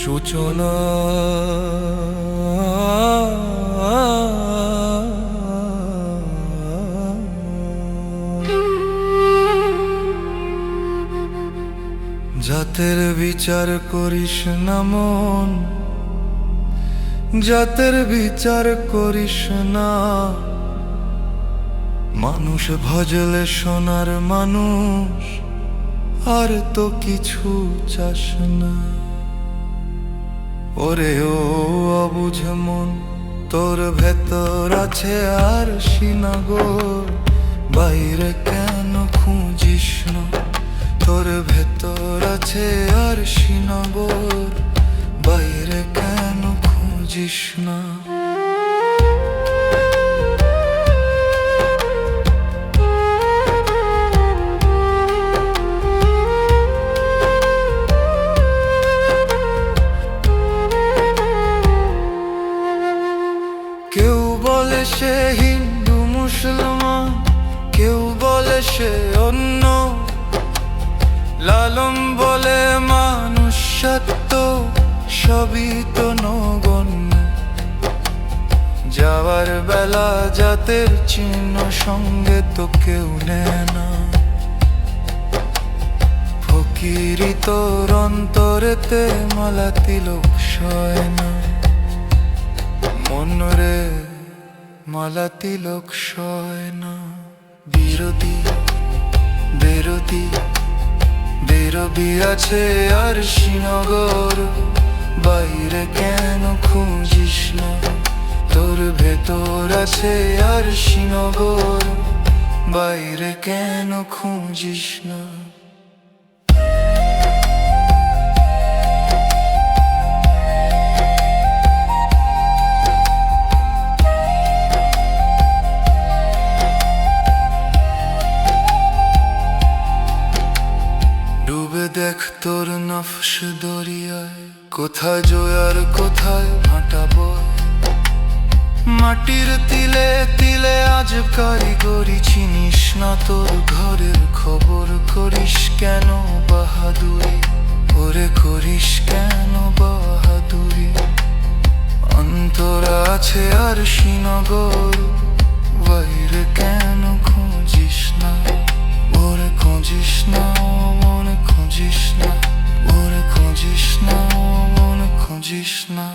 সূচনা জাতের বিচার করিস না মন, জাতের বিচার করিস না। মানুষ ভজলে সোনার মানুষ, আর তো কিছু চাস না। ওরে ও অবুঝ মন, তোর ভেতর আছে আর সিনাগর, বাইরে কেন খুঁজিস না? তোর ভেতর আছে আর সিনাগর, বাইরে কেন খুঁজিস না? কেউ বলে সে হিন্দু মুসলমান, কেউ বলে সে অন্য, লালন বলে মানুষ সত্য, সবই তো নগণ্য। যাওয়ার বেলা জাতের চিহ্ন সঙ্গে তো কেউ নেয় না। ফকিরি তোর অন্তরেতে মালা তিলক সয় না, মনরে মালা তিলক সয় না। বিরোধী বিরোধী বেরবি আছে আর শ্রীনগর, বাইরে কেন খুঁজিস না? তোর ভেতর আছে আর শ্রীনগর, বাইরে কেন খুঁজিস না? ডুবে দেখ তোর নফস দরিয়ায়, কোথায় জয়ার কোথায় ভাটা বয়। মাটির তিলে তিলে আজ কারিগরি চিনিস না, তোর ঘরের খবর করিস কেন বাহাদুরি? ওরে করিস কেন বাহাদুরি? অন্তর আছে আর শ্রীনগর, বাইরে কেন খুঁজিস না? ওরে খুঁজিস না, মনে খুঁজিস না, ওরে খুঁজিস না, মনে খুঁজিস না।